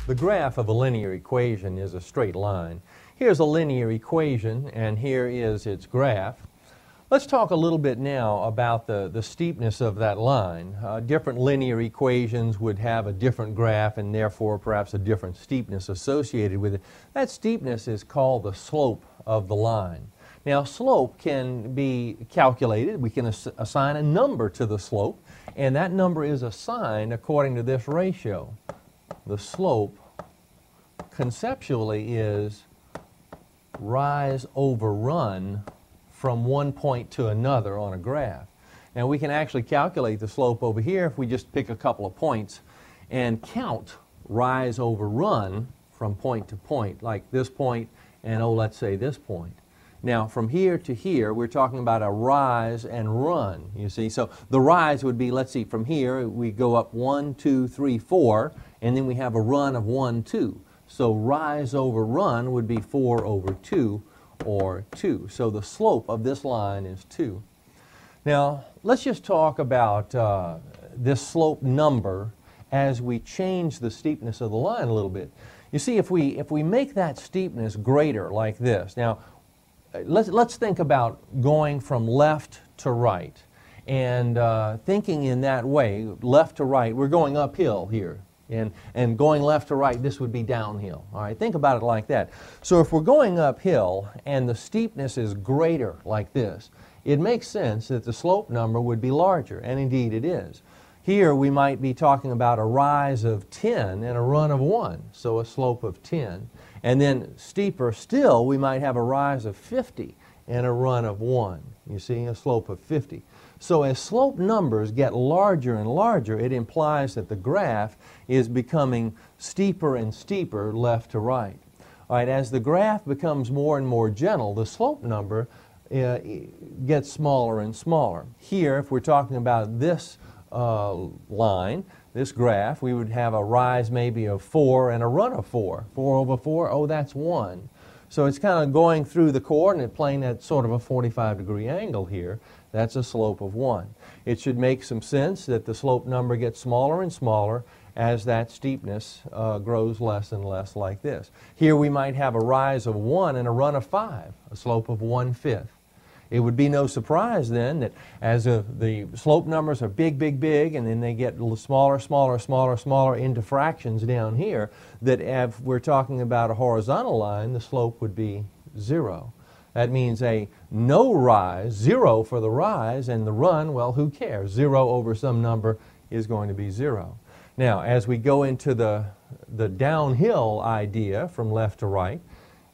The graph of a linear equation is a straight line. Here's a linear equation, and here is its graph. Let's talk a little bit now about the steepness of that line. Different linear equations would have a different graph and therefore perhaps a different steepness associated with it. That steepness is called the slope of the line. Now, slope can be calculated. We can assign a number to the slope, and that number is assigned according to this ratio. The slope conceptually is rise over run from one point to another on a graph. Now, we can actually calculate the slope over here if we just pick a couple of points and count rise over run from point to point, like this point and, let's say this point. Now, from here to here, we're talking about a rise and run, you see. So the rise would be, let's see, from here we go up 1, 2, 3, 4, and then we have a run of 1, 2. So rise over run would be 4 over 2, or 2. So the slope of this line is 2. Now, let's just talk about this slope number as we change the steepness of the line a little bit. You see, if we make that steepness greater like this, now let's think about going from left to right, and thinking in that way, left to right, we're going uphill here. And going left to right, this would be downhill. All right, think about it like that. So if we're going uphill and the steepness is greater like this, it makes sense that the slope number would be larger, and indeed it is. Here we might be talking about a rise of 10 and a run of 1, so a slope of 10. And then steeper still, we might have a rise of 50 and a run of 1. You see, a slope of 50. So as slope numbers get larger and larger, it implies that the graph is becoming steeper and steeper left to right. All right, as the graph becomes more and more gentle, the slope number gets smaller and smaller. Here, if we're talking about this line, this graph, we would have a rise maybe of 4 and a run of 4. 4 over 4, oh, that's 1. So it's kind of going through the coordinate plane at sort of a 45-degree angle here. That's a slope of 1. It should make some sense that the slope number gets smaller and smaller as that steepness grows less and less like this. Here we might have a rise of 1 and a run of 5, a slope of 1/5. It would be no surprise then that as the slope numbers are big, big, big, and then they get smaller, smaller, smaller, smaller into fractions down here, that if we're talking about a horizontal line, the slope would be 0. That means a no rise, 0 for the rise, and the run, well, who cares? 0 over some number is going to be 0. Now, as we go into the downhill idea from left to right,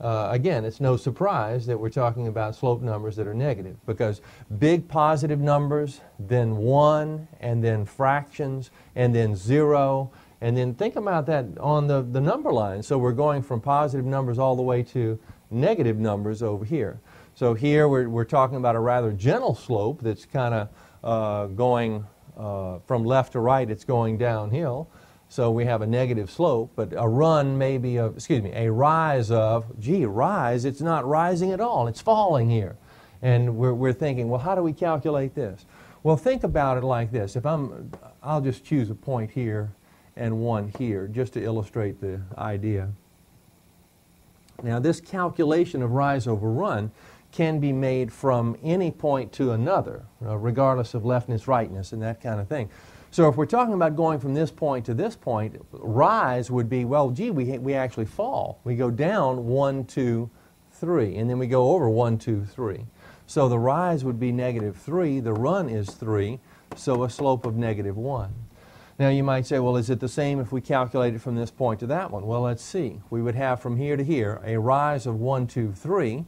again, it's no surprise that we're talking about slope numbers that are negative, because big positive numbers, then 1, and then fractions, and then 0, and then think about that on the number line. So we're going from positive numbers all the way to negative numbers over here. So here we're talking about a rather gentle slope that's kind of going from left to right, it's going downhill. So we have a negative slope, but a run maybe of, a rise of, rise, it's not rising at all, it's falling here. And we're thinking, well, how do we calculate this? Well, think about it like this. I'll just choose a point here and one here just to illustrate the idea. Now, this calculation of rise over run can be made from any point to another, regardless of leftness, rightness, and that kind of thing. So if we're talking about going from this point to this point, rise would be, well, we actually fall. We go down 1, 2, 3, and then we go over 1, 2, 3. So the rise would be -3, the run is 3, so a slope of -1. Now you might say, well, is it the same if we calculate it from this point to that one? Well, let's see. We would have from here to here a rise of 1, 2, 3,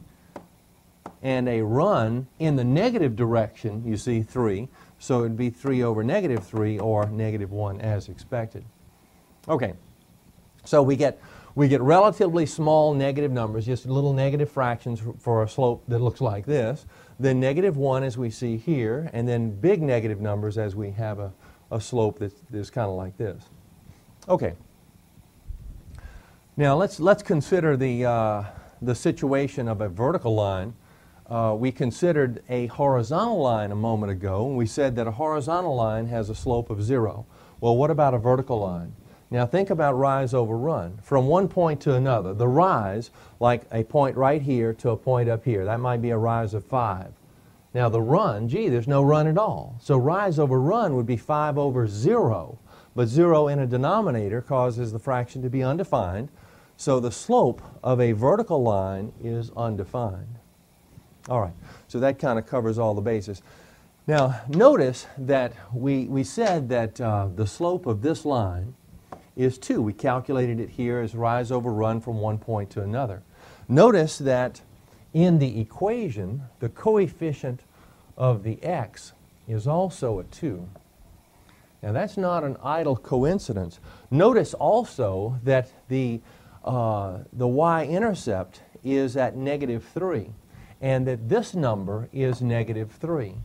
and a run in the negative direction, you see, 3. So it would be 3 over -3, or -1 as expected. Okay, so we get relatively small negative numbers, just little negative fractions for a slope that looks like this, then -1 as we see here, and then big negative numbers as we have a slope that's kind of like this. Okay. Now let's consider the situation of a vertical line we considered a horizontal line a moment ago, and we said that a horizontal line has a slope of 0. Well, what about a vertical line? Now think about rise over run. From one point to another, the rise, like a point right here to a point up here, that might be a rise of 5. Now the run, gee, there's no run at all. So rise over run would be 5 over 0. But 0 in a denominator causes the fraction to be undefined. So the slope of a vertical line is undefined. All right, so that kind of covers all the bases. Now notice that we said that the slope of this line is 2. We calculated it here as rise over run from one point to another. Notice that in the equation, the coefficient of the x is also a 2. Now that's not an idle coincidence. Notice also that the y-intercept is at -3, and that this number is -3.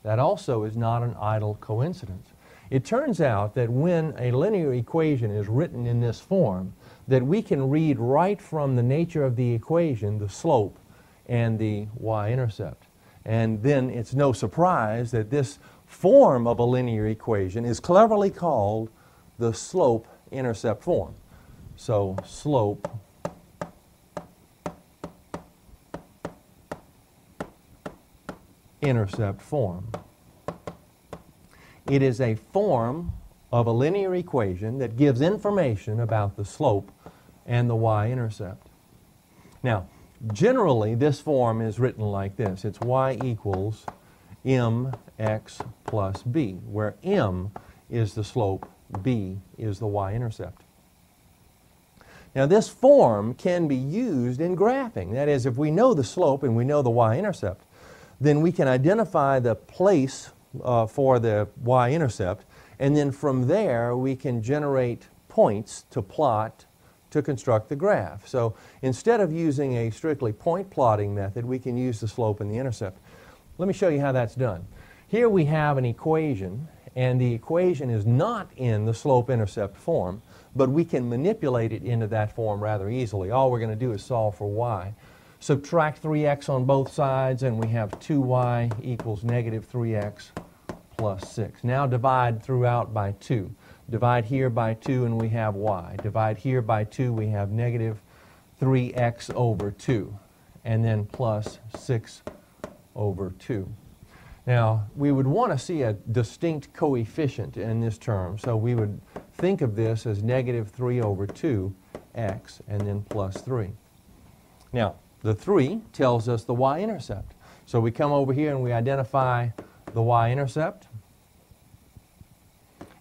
That also is not an idle coincidence. It turns out that when a linear equation is written in this form, that we can read right from the nature of the equation the slope and the y-intercept. And then it's no surprise that this form of a linear equation is cleverly called the slope-intercept form. So slope-intercept form. It is a form of a linear equation that gives information about the slope and the y-intercept. Now, generally, this form is written like this. It's y equals mx plus b, where m is the slope, b is the y-intercept. Now, this form can be used in graphing. That is, if we know the slope and we know the y-intercept, then we can identify the place for the y-intercept, and then from there we can generate points to plot to construct the graph. So instead of using a strictly point plotting method, we can use the slope and the intercept. Let me show you how that's done. Here we have an equation, and the equation is not in the slope-intercept form, but we can manipulate it into that form rather easily. All we're going to do is solve for y. Subtract 3x on both sides, and we have 2y equals -3x plus 6. Now divide throughout by 2. Divide here by 2 and we have y. Divide here by 2, we have -3x over 2. And then plus 6 over 2. Now, we would want to see a distinct coefficient in this term. So we would think of this as -3 over 2x and then plus 3. Now, the 3 tells us the y-intercept. So we come over here and we identify the y-intercept.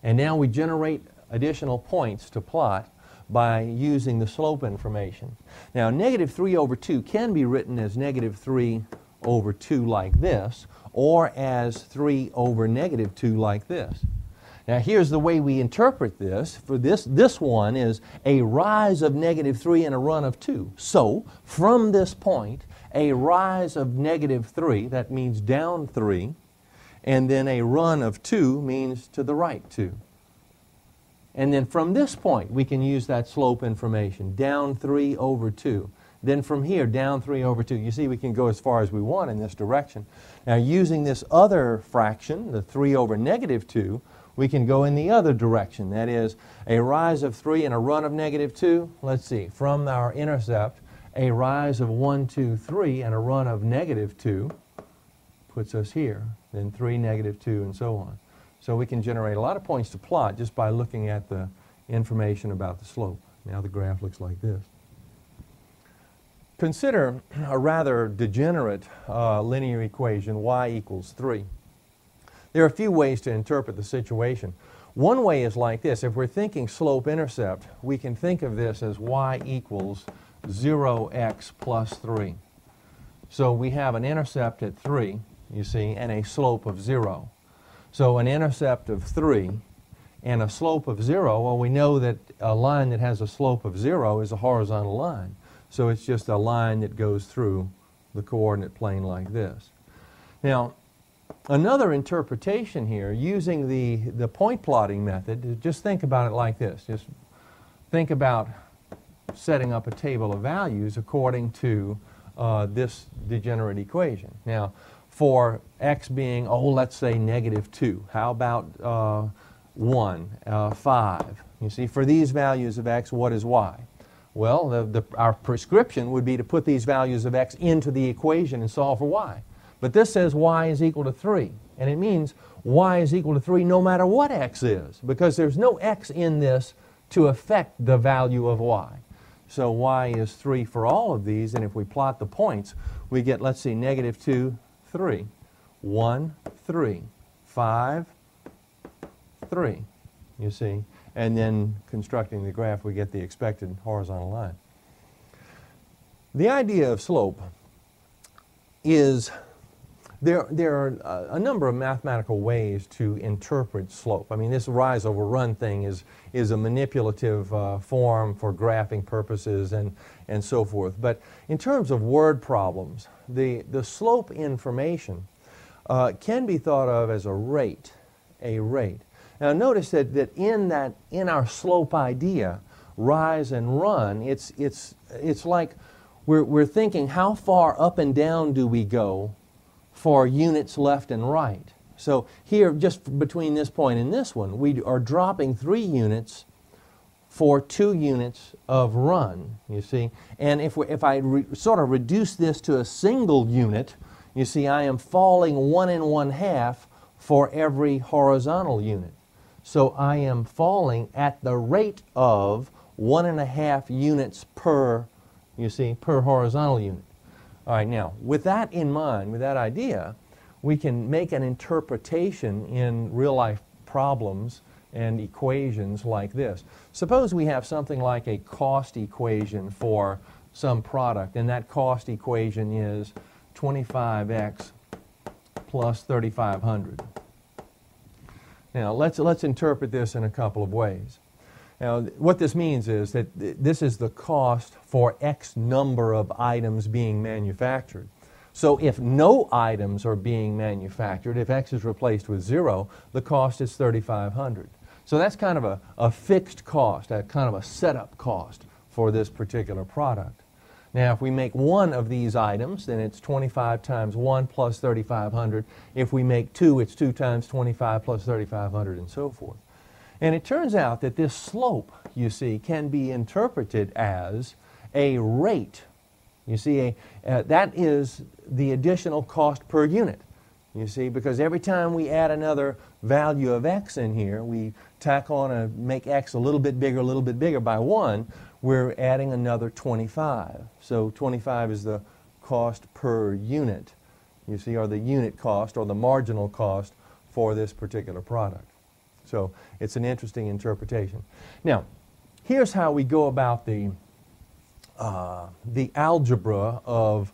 And now we generate additional points to plot by using the slope information. Now, -3 over 2 can be written as -3 over 2 like this, or as 3 over -2 like this. Now, here's the way we interpret this. For this one is a rise of -3 and a run of 2. So, from this point, a rise of -3, that means down 3, and then a run of 2 means to the right 2. And then from this point, we can use that slope information, down 3 over 2. Then from here, down 3 over 2. You see, we can go as far as we want in this direction. Now, using this other fraction, the 3 over -2, we can go in the other direction. That is, a rise of 3 and a run of -2. Let's see, from our intercept, a rise of 1, 2, 3 and a run of -2 puts us here. Then 3, -2, and so on. So we can generate a lot of points to plot just by looking at the information about the slope. Now the graph looks like this. Consider a rather degenerate linear equation, y equals 3. There are a few ways to interpret the situation. One way is like this. If we're thinking slope-intercept, we can think of this as y equals 0x plus 3. So we have an intercept at 3, you see, and a slope of 0. So an intercept of 3 and a slope of 0, well, we know that a line that has a slope of 0 is a horizontal line. So it's just a line that goes through the coordinate plane like this. Now, another interpretation here, using the point plotting method, just think about it like this. Just think about setting up a table of values according to this degenerate equation. Now, for x being, let's say -2, how about 1, 5? You see, for these values of x, what is y? Well, our prescription would be to put these values of x into the equation and solve for y. But this says y is equal to 3, and it means y is equal to 3 no matter what x is, because there's no x in this to affect the value of y. So y is 3 for all of these, and if we plot the points, we get, let's see, -2, 3, 1, 3, 5, 3, you see. And then constructing the graph, we get the expected horizontal line. The idea of slope is there are a number of mathematical ways to interpret slope. I mean, this rise over run thing is a manipulative form for graphing purposes and so forth. But in terms of word problems, the slope information can be thought of as a rate. Now notice that in our slope idea, rise and run, it's like we're thinking how far up and down do we go for units left and right. So here, just between this point and this one, we are dropping 3 units for 2 units of run, you see. And if I sort of reduce this to a single unit, you see I am falling 1 1/2 for every horizontal unit. So I am falling at the rate of 1 1/2 units per, you see, per horizontal unit. All right, now, with that in mind, with that idea, we can make an interpretation in real-life problems and equations like this. Suppose we have something like a cost equation for some product, and that cost equation is 25x plus 3,500. Now, let's interpret this in a couple of ways. Now, what this means is that this is the cost for X number of items being manufactured. So if no items are being manufactured, if X is replaced with 0, the cost is 3,500. So that's kind of a fixed cost, a kind of a setup cost for this particular product. Now, if we make one of these items, then it's 25 times 1 plus 3,500. If we make 2, it's 2 times 25 plus 3,500 and so forth. And it turns out that this slope, you see, can be interpreted as a rate. You see, that is the additional cost per unit. You see, because every time we add another value of x in here, we tack on make x a little bit bigger by 1, we're adding another 25. So 25 is the cost per unit, you see, or the unit cost or the marginal cost for this particular product. So it's an interesting interpretation. Now, here's how we go about the algebra of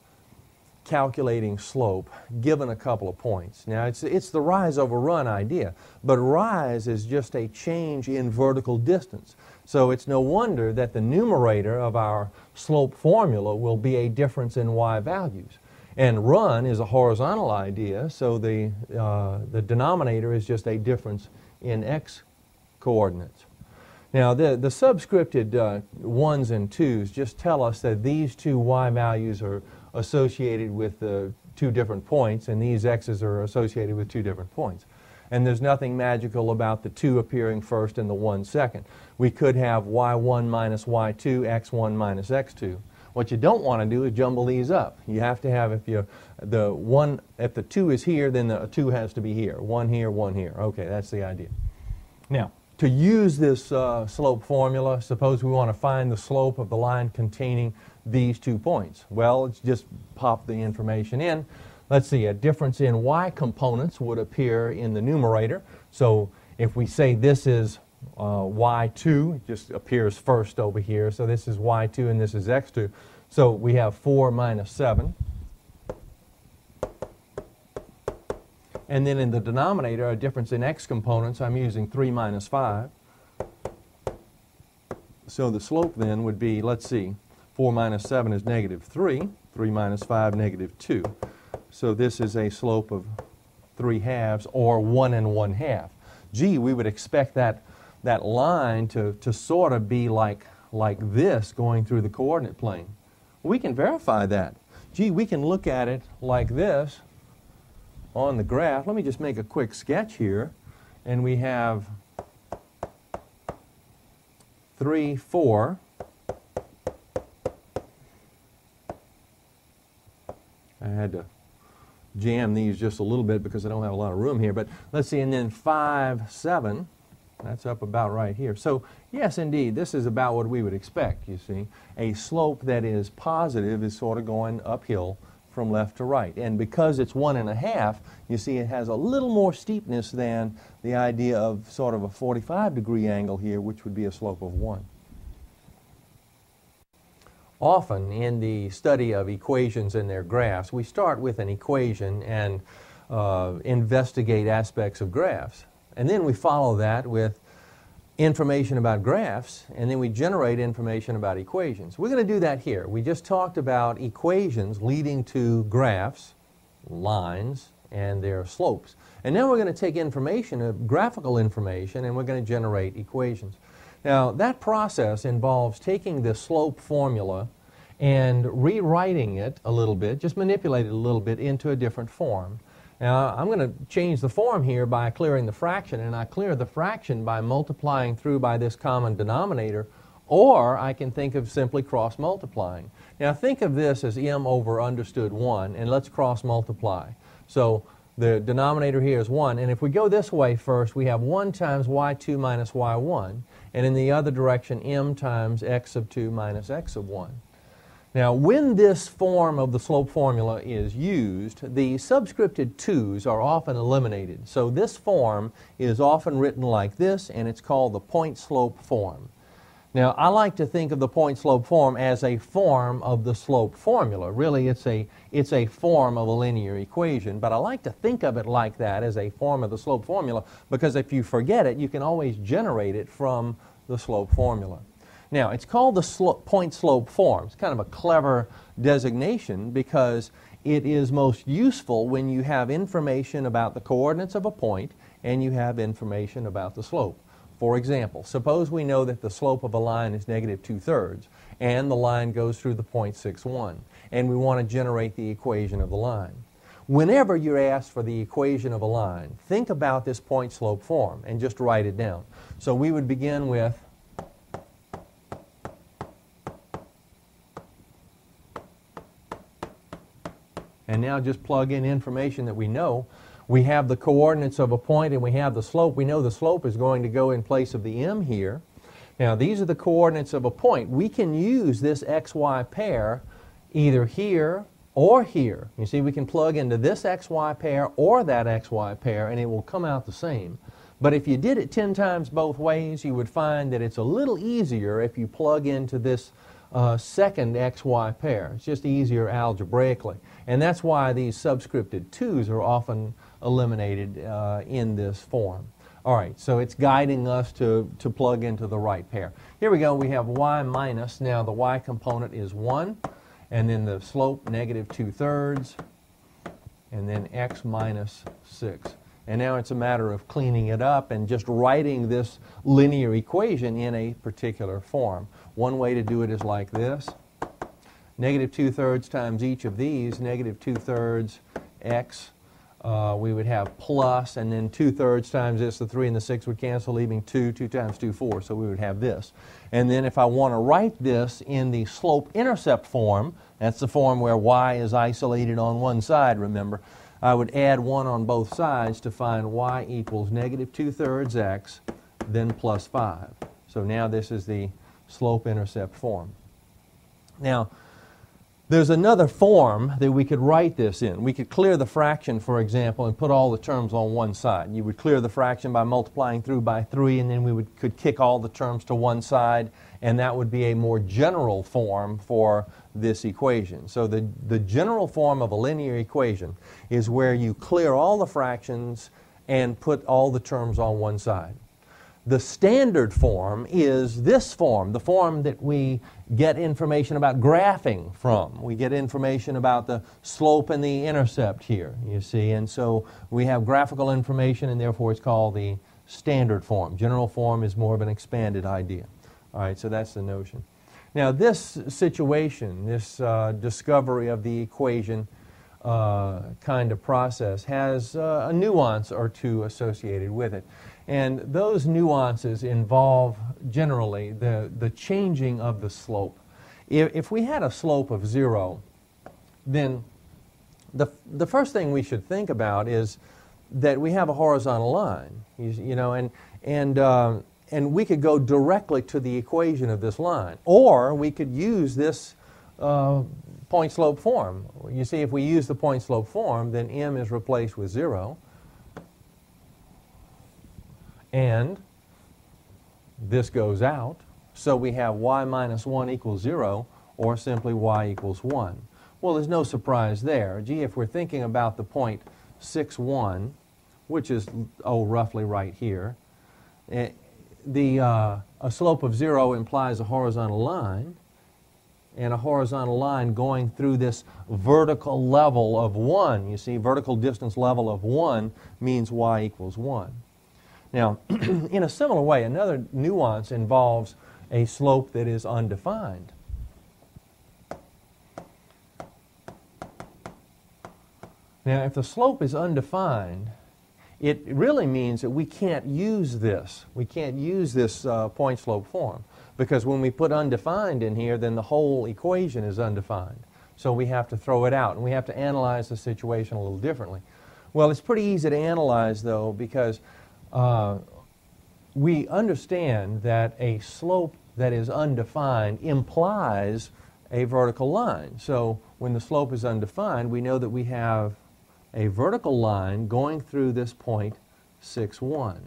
calculating slope given a couple of points. Now, it's the rise over run idea, but rise is just a change in vertical distance. So it's no wonder that the numerator of our slope formula will be a difference in y values. And run is a horizontal idea, so the denominator is just a difference in x coordinates. Now, the subscripted 1s and 2s just tell us that these two y values are associated with 2 different points, and these x's are associated with 2 different points. And there's nothing magical about the 2 appearing first and the 1 second. We could have y1 minus y2, x1 minus x2. What you don't want to do is jumble these up. You have to have, if the 2 is here, then the 2 has to be here. 1 here, 1 here. Okay, that's the idea. Now, to use this slope formula, suppose we want to find the slope of the line containing these 2 points. Well, let's just pop the information in. Let's see, a difference in y components would appear in the numerator. So if we say this is y2, it just appears first over here. So this is y2 and this is x2. So we have 4 minus 7. And then in the denominator, a difference in x components, I'm using 3 minus 5. So the slope then would be, let's see, 4 minus 7 is negative 3. 3 minus 5, negative 2. So this is a slope of 3/2 or 1 1/2. Gee, we would expect that line to sort of be like this going through the coordinate plane. We can verify that. gee, we can look at it like this on the graph. Let me just make a quick sketch here. And we have 3, 4. I had to jam these just a little bit because I don't have a lot of room here. But let's see, and then 5, 7. That's up about right here. So, yes, indeed, this is about what we would expect, you see. A slope that is positive is sort of going uphill from left to right. And because it's 1.5, you see it has a little more steepness than the idea of sort of a 45-degree angle here, which would be a slope of 1. Often in the study of equations and their graphs, we start with an equation and investigate aspects of graphs. And then we follow that with information about graphs, and then we generate information about equations. We're going to do that here. We just talked about equations leading to graphs, lines, and their slopes. And now we're going to take information, graphical information, and we're going to generate equations. Now, that process involves taking the slope formula and rewriting it a little bit, just manipulate it a little bit into a different form. Now, I'm going to change the form here by clearing the fraction, and I clear the fraction by multiplying through by this common denominator, or I can think of simply cross-multiplying. Now, think of this as m over understood 1, and let's cross-multiply. So the denominator here is 1, and if we go this way first, we have 1 times y2 minus y1, and in the other direction, m times x sub 2 minus x sub 1. Now, when this form of the slope formula is used, the subscripted 2's are often eliminated. So this form is often written like this, and it's called the point slope form. Now, I like to think of the point slope form as a form of the slope formula. Really, it's a form of a linear equation, but I like to think of it like that, as a form of the slope formula, because if you forget it, you can always generate it from the slope formula. Now, it's called the point slope form. It's kind of a clever designation because it is most useful when you have information about the coordinates of a point and you have information about the slope. For example, suppose we know that the slope of a line is negative 2/3 and the line goes through the point 6,1, and we want to generate the equation of the line. Whenever you're asked for the equation of a line, think about this point slope form and just write it down. So we would begin with and now just plug in information that we know. We have the coordinates of a point and we have the slope. We know the slope is going to go in place of the m here. Now these are the coordinates of a point. We can use this xy pair either here or here. You see, we can plug into this xy pair or that xy pair and it will come out the same. But if you did it 10 times both ways, you would find that it's a little easier if you plug into this second xy pair. It's just easier algebraically. And that's why these subscripted 2's are often eliminated in this form. All right, so it's guiding us to plug into the right pair. Here we go. We have y minus. Now the y component is 1, and then the slope negative 2/3, and then x minus 6. And now it's a matter of cleaning it up and just writing this linear equation in a particular form. One way to do it is like this. Negative 2/3 times each of these, negative 2/3 x. We would have plus, and then 2/3 times this, the 3 and the 6 would cancel, leaving 2. 2 times 2, 4. So we would have this. And then if I want to write this in the slope-intercept form, that's the form where y is isolated on one side, remember, I would add 1 on both sides to find y equals negative 2/3 x, then plus 5. So now this is the slope-intercept form. Now, there's another form that we could write this in. We could clear the fraction, for example, and put all the terms on one side. You would clear the fraction by multiplying through by 3, and then we could kick all the terms to one side, and that would be a more general form for this equation. So the general form of a linear equation is where you clear all the fractions and put all the terms on one side. The standard form is this form, the form that we get information about graphing from. We get information about the slope and the intercept here, you see. And so we have graphical information, and therefore it's called the standard form. General form is more of an expanded idea. All right, so that's the notion. Now this situation, this discovery of the equation kind of process has a nuance or two associated with it. And those nuances involve generally the changing of the slope. If we had a slope of 0, then the first thing we should think about is that we have a horizontal line, you know, and we could go directly to the equation of this line, or we could use this point slope form. You see, if we use the point slope form, then m is replaced with 0, and this goes out, so we have y minus 1 equals 0, or simply y equals 1. Well, there's no surprise there. Gee, if we're thinking about the point 6, 1, which is, roughly right here, a slope of 0 implies a horizontal line, and a horizontal line going through this vertical level of 1. You see, vertical distance level of 1 means y equals 1. Now, in a similar way, another nuance involves a slope that is undefined. Now, if the slope is undefined, it really means that we can't use this. We can't use this point slope form, because when we put undefined in here, then the whole equation is undefined. So we have to throw it out, and we have to analyze the situation a little differently. Well, it's pretty easy to analyze, though, because we understand that a slope that is undefined implies a vertical line. So when the slope is undefined, we know that we have a vertical line going through this point 6, 1.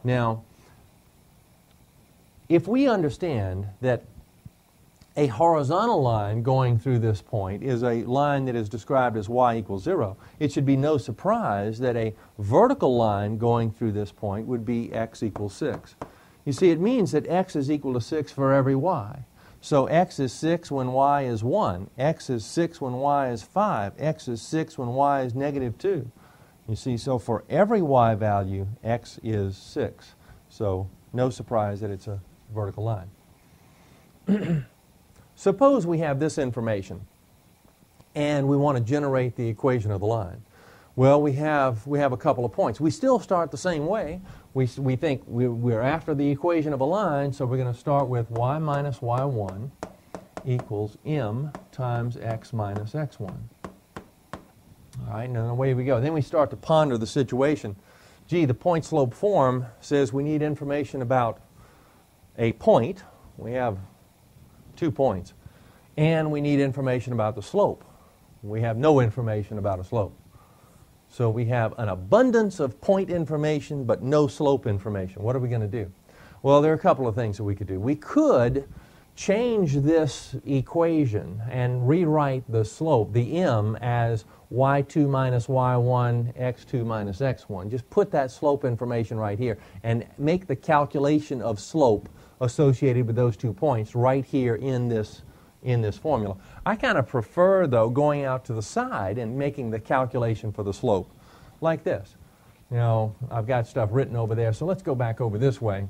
Now, if we understand that a horizontal line going through this point is a line that is described as y equals 0, it should be no surprise that a vertical line going through this point would be x equals 6. You see, it means that x is equal to 6 for every y. So x is 6 when y is 1, x is 6 when y is 5, x is 6 when y is negative 2. You see, so for every y value, x is 6. So no surprise that it's a vertical line. Suppose we have this information and we want to generate the equation of the line. Well, we have a couple of points. We still start the same way. We think we're after the equation of a line, so we're going to start with y minus y1 equals m times x minus x1. All right, now away we go. Then we start to ponder the situation. Gee, the point slope form says we need information about a point. We have 2 points. And we need information about the slope. We have no information about a slope. So we have an abundance of point information, but no slope information. What are we going to do? Well, there are a couple of things that we could do. We could change this equation and rewrite the slope, the m, as y2 minus y1, x2 minus x1. Just put that slope information right here and make the calculation of slope associated with those 2 points right here in this formula. I kind of prefer, though, going out to the side and making the calculation for the slope like this. You know, I've got stuff written over there, so let's go back over this way.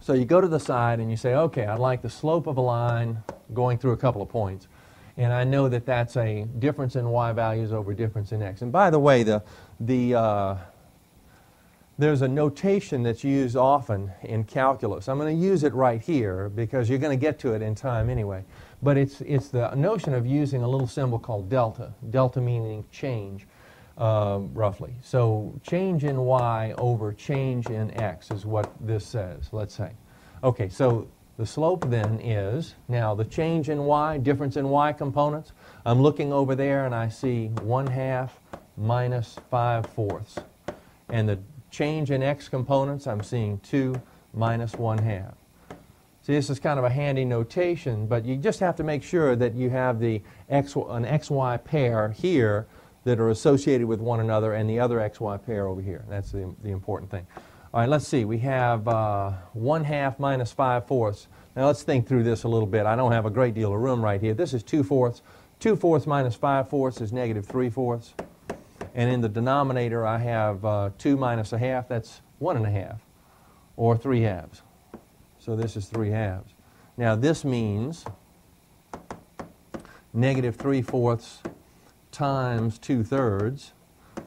So you go to the side and you say, okay, I'd like the slope of a line going through a couple of points. And I know that that's a difference in y values over difference in x. And by the way, there's a notation that's used often in calculus. I'm going to use it right here because you're going to get to it in time anyway. But it's the notion of using a little symbol called delta. Delta meaning change, roughly. So change in y over change in x is what this says, let's say. Okay, so the slope then is, now the change in y, difference in y components. I'm looking over there and I see 1/2 minus 5/4. And the change in x components, I'm seeing 2 minus 1/2. See, this is kind of a handy notation, but you just have to make sure that you have an xy pair here that are associated with one another and the other xy pair over here. That's the important thing. All right, let's see. We have 1/2 minus 5/4. Now let's think through this a little bit. I don't have a great deal of room right here. This is 2/4. 2/4 minus 5/4 is negative 3/4. And in the denominator, I have 2 minus 1/2. That's 1 1/2, or 3/2. So this is 3/2. Now this means negative 3/4 times 2/3.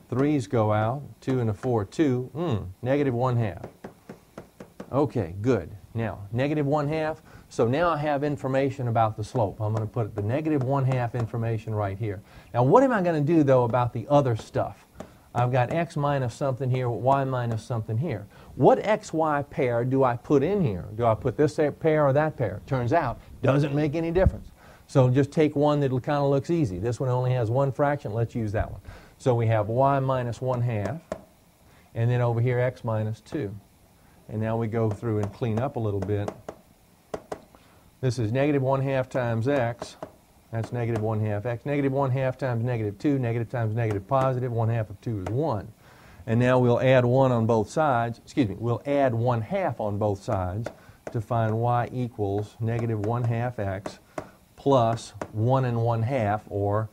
3's go out, 2 and a 4, 2, negative 1/2. Okay, good. Now, negative 1/2, so now I have information about the slope. I'm going to put the negative 1/2 information right here. Now, what am I going to do, though, about the other stuff? I've got x minus something here, y minus something here. What xy pair do I put in here? Do I put this pair or that pair? Turns out, doesn't make any difference. So just take one that kind of looks easy. This one only has one fraction. Let's use that one. So we have y minus 1/2, and then over here x minus 2. And now we go through and clean up a little bit. This is negative 1/2 times x. That's negative 1/2 x. Negative 1/2 times negative 2. Negative times negative positive. 1/2 of 2 is 1. And now we'll add 1 on both sides. Excuse me, we'll add 1/2 on both sides to find y equals negative 1/2 x plus 1 and 1/2, or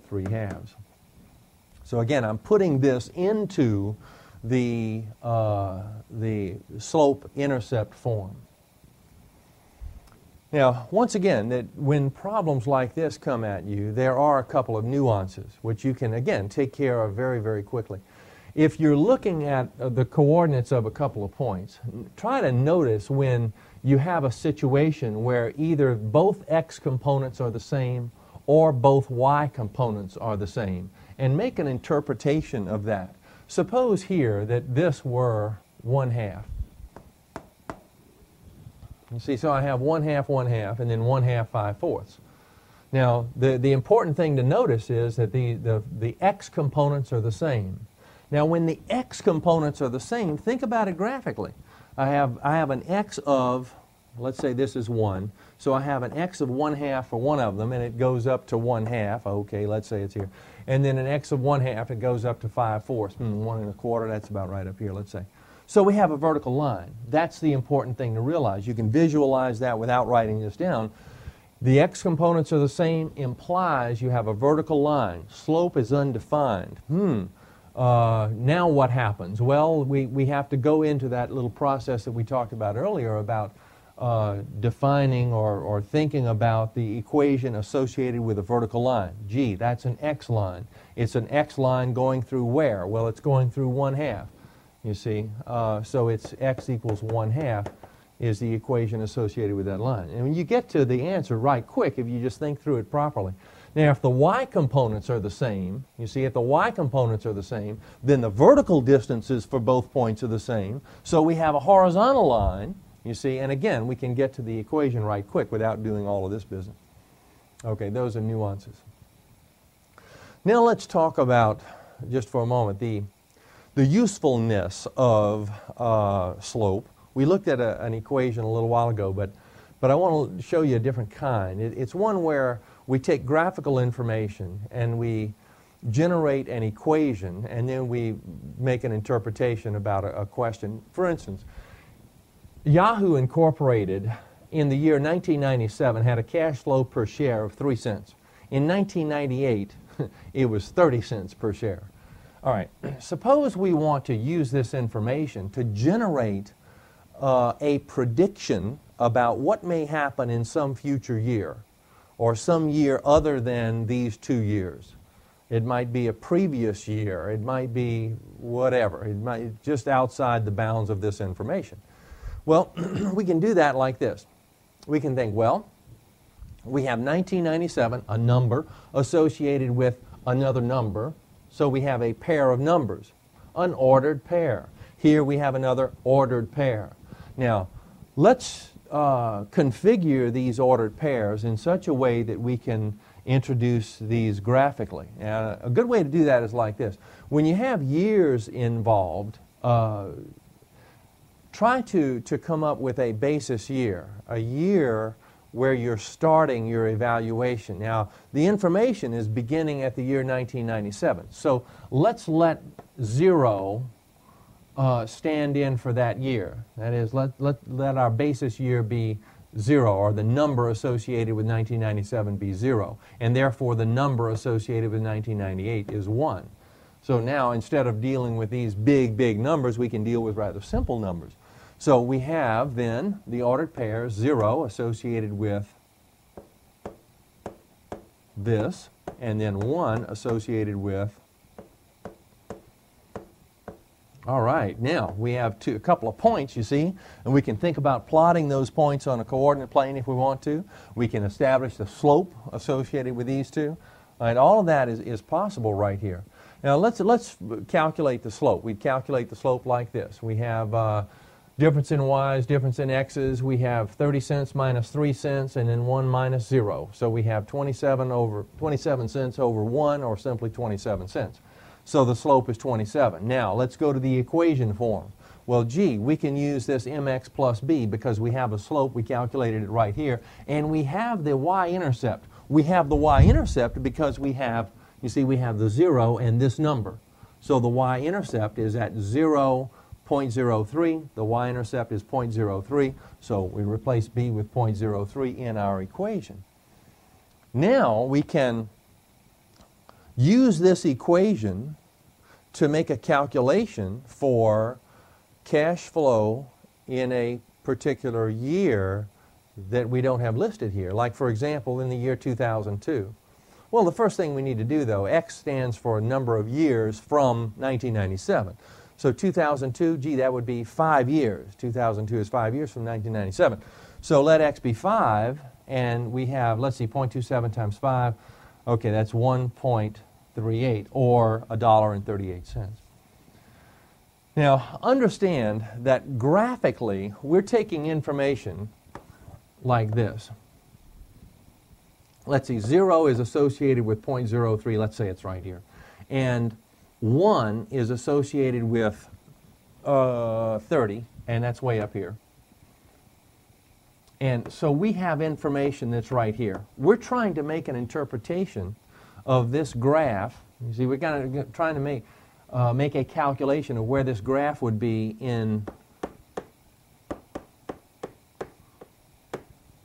3/2. So again, I'm putting this into the slope-intercept form. Now, once again, that when problems like this come at you, there are a couple of nuances which you can, again, take care of very, very quickly. If you're looking at the coordinates of a couple of points, try to notice when you have a situation where either both x components are the same or both y components are the same, and make an interpretation of that. Suppose here that this were 1/2. You see, so I have 1/2, 1/2, and then 1/2, 5/4. Now, the important thing to notice is that the x components are the same. Now, when the x components are the same, think about it graphically. I have an x of, let's say this is 1, so I have an x of 1/2 for one of them, and it goes up to 1/2. Okay, let's say it's here. And then an x of 1/2, it goes up to 5/4. 1 1/4, that's about right up here, let's say. So we have a vertical line. That's the important thing to realize. You can visualize that without writing this down. The x components are the same implies you have a vertical line. Slope is undefined. Now what happens? Well, we have to go into that little process that we talked about earlier about defining or thinking about the equation associated with a vertical line. Gee, that's an x line. It's an x line going through where? Well, it's going through 1/2. You see, so it's x equals 1/2 is the equation associated with that line. And when you get to the answer right quick if you just think through it properly. Now, if the y components are the same, you see, if the y components are the same, then the vertical distances for both points are the same. So we have a horizontal line, you see, and again, we can get to the equation right quick without doing all of this business. Okay, those are nuances. Now let's talk about, just for a moment, the usefulness of slope. We looked at an equation a little while ago, but I want to show you a different kind. It's one where we take graphical information and we generate an equation, and then we make an interpretation about a question. For instance, Yahoo Incorporated in the year 1997 had a cash flow per share of 3 cents. In 1998, it was 30 cents per share. All right, suppose we want to use this information to generate a prediction about what may happen in some future year or some year other than these 2 years. It might be a previous year. It might be whatever. It might just outside the bounds of this information. Well, we can do that like this. We can think, well, we have 1997, a number associated with another number. So we have a pair of numbers, an ordered pair. Here we have another ordered pair. Now, let's configure these ordered pairs in such a way that we can introduce these graphically. Now, a good way to do that is like this. When you have years involved, try to come up with a basis year, a year where you're starting your evaluation. Now, the information is beginning at the year 1997. So let's let 0 stand in for that year. That is, let our basis year be 0, or the number associated with 1997 be 0. And therefore, the number associated with 1998 is 1. So now, instead of dealing with these big, big numbers, we can deal with rather simple numbers. So we have then the ordered pair 0 associated with this, and then 1 associated with. All right, now we have a couple of points, you see, and we can think about plotting those points on a coordinate plane if we want to. We can establish the slope associated with these two. All right, all of that is possible right here. Now let's calculate the slope. We'd calculate the slope like this. We have difference in y's, difference in x's. We have 30 cents minus 3 cents, and then 1 minus 0. So we have 27 cents over 1, or simply 27 cents. So the slope is 27. Now let's go to the equation form. Well, gee, we can use this mx plus b because we have a slope. We calculated it right here, and we have the y-intercept. We have the y-intercept because we have, you see, we have the 0 and this number. So the y-intercept is at 0.03. The y-intercept is 0.03. So we replace b with 0.03 in our equation. Now we can use this equation to make a calculation for cash flow in a particular year that we don't have listed here. Like, for example, in the year 2002. Well, the first thing we need to do, though, X stands for a number of years from 1997. So 2002, gee, that would be 5 years. 2002 is 5 years from 1997. So let X be 5, and we have, let's see, 0.27 times 5. Okay, that's 1.38, or $1.38. Now, understand that graphically, we're taking information like this. Let's see, 0 is associated with 0.03. Let's say it's right here. And 1 is associated with 30, and that's way up here. And so we have information that's right here. We're trying to make an interpretation of this graph. You see, we're trying to make a calculation of where this graph would be in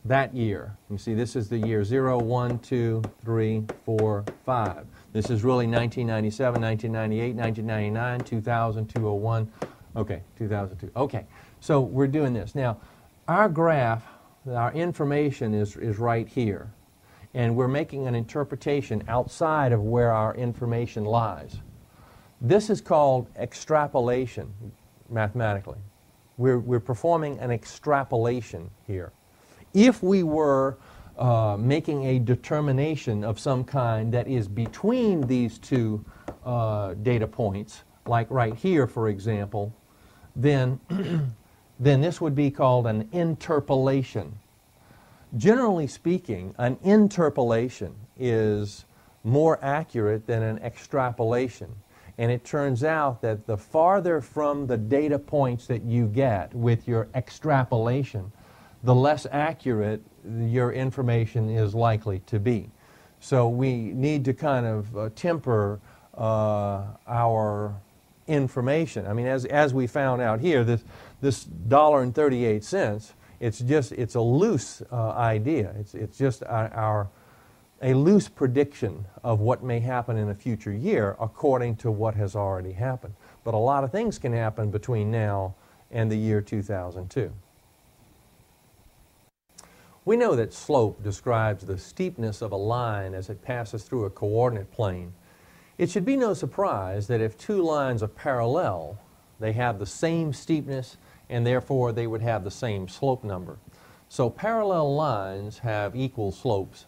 that year. You see, this is the year 0, 1, 2, 3, 4, 5. This is really 1997, 1998, 1999, 2000, 201. Okay, 2002. Okay, so we're doing this. Now, our graph, our information is right here. And we're making an interpretation outside of where our information lies. This is called extrapolation mathematically. We're performing an extrapolation here. If we were making a determination of some kind that is between these two data points, like right here, for example, then this would be called an interpolation. Generally speaking, an interpolation is more accurate than an extrapolation. And it turns out that the farther from the data points that you get with your extrapolation, the less accurate your information is likely to be. So we need to kind of temper our information. I mean, as we found out here, this $1.38, it's a loose idea. It's just a loose prediction of what may happen in a future year according to what has already happened. But a lot of things can happen between now and the year 2002. We know that slope describes the steepness of a line as it passes through a coordinate plane. It should be no surprise that if two lines are parallel, they have the same steepness and therefore they would have the same slope number. So parallel lines have equal slopes.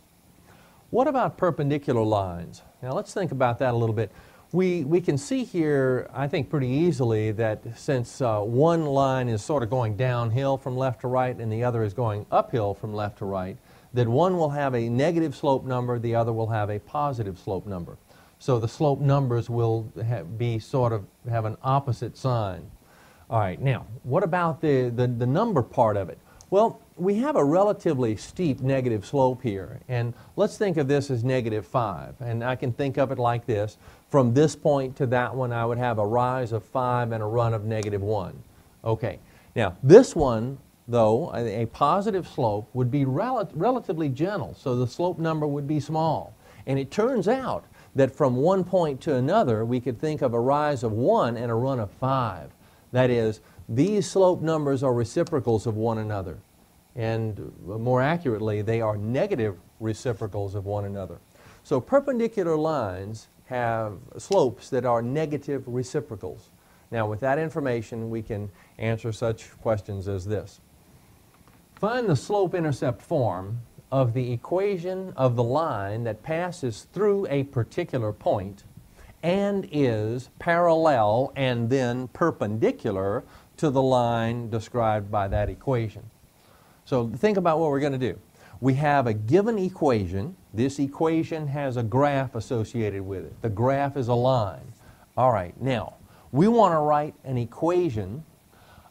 What about perpendicular lines? Now let's think about that a little bit. We can see here, I think pretty easily, that since one line is sort of going downhill from left to right and the other is going uphill from left to right, that one will have a negative slope number, the other will have a positive slope number. So the slope numbers will have an opposite sign. All right, now, what about the number part of it? Well, we have a relatively steep negative slope here, and let's think of this as -5, and I can think of it like this. From this point to that one, I would have a rise of 5 and a run of -1. Okay, now this one, though, a positive slope, would be relatively gentle, so the slope number would be small. And it turns out that from one point to another, we could think of a rise of 1 and a run of 5. That is, these slope numbers are reciprocals of one another. And more accurately, they are negative reciprocals of one another. So perpendicular lines have slopes that are negative reciprocals. Now, with that information, we can answer such questions as this. Find the slope-intercept form of the equation of the line that passes through a particular point and is parallel and then perpendicular to the line described by that equation. So think about what we're going to do. We have a given equation. This equation has a graph associated with it. The graph is a line. All right, now, we want to write an equation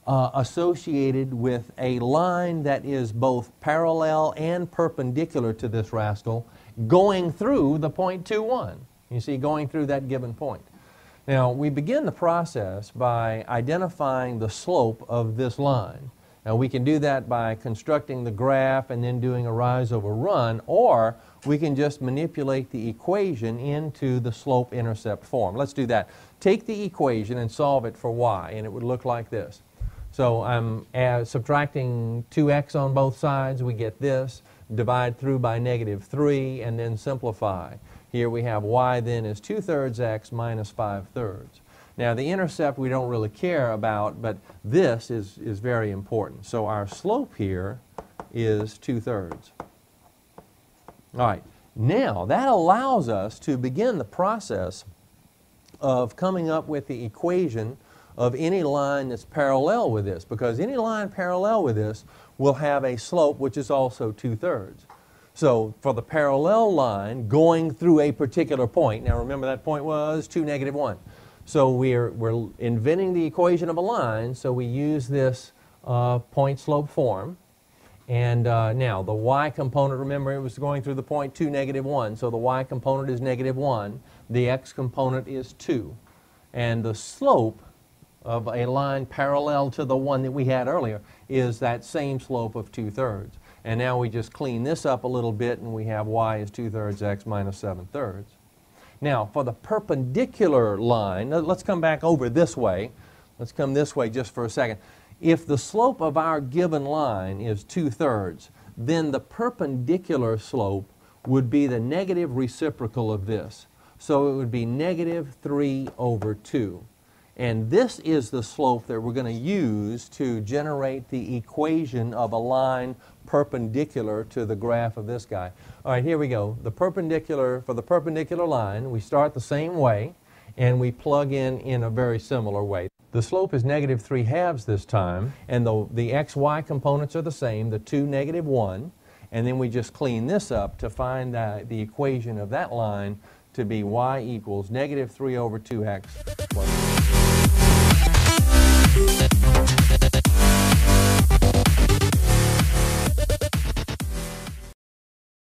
associated with a line that is both parallel and perpendicular to this rascal going through the point 2, 1. You see, going through that given point. Now, we begin the process by identifying the slope of this line. Now, we can do that by constructing the graph and then doing a rise over run, or we can just manipulate the equation into the slope-intercept form. Let's do that. Take the equation and solve it for y, and it would look like this. So I'm subtracting 2x on both sides. We get this. Divide through by -3, and then simplify. Here we have y then is 2/3 x minus 5/3. Now, the intercept we don't really care about, but this is very important. So our slope here is 2/3. All right. Now, that allows us to begin the process of coming up with the equation of any line that's parallel with this, because any line parallel with this will have a slope which is also 2/3. So for the parallel line going through a particular point, now remember that point was 2, -1. So we're inventing the equation of a line, so we use this point slope form. And now the y component, remember it was going through the point 2, -1, so the y component is -1, the x component is 2. And the slope of a line parallel to the one that we had earlier is that same slope of 2/3. And now we just clean this up a little bit and we have y is 2/3 x minus 7/3. Now for the perpendicular line, let's come back over this way. Let's come this way just for a second. If the slope of our given line is 2/3, then the perpendicular slope would be the negative reciprocal of this. So it would be -3/2. And this is the slope that we're going to use to generate the equation of a line perpendicular to the graph of this guy. All right, here we go. For the perpendicular line, we start the same way, and we plug in a very similar way. The slope is -3/2 this time, and the x, y components are the same, the 2, -1, and then we just clean this up to find the equation of that line to be y equals -3/2x plus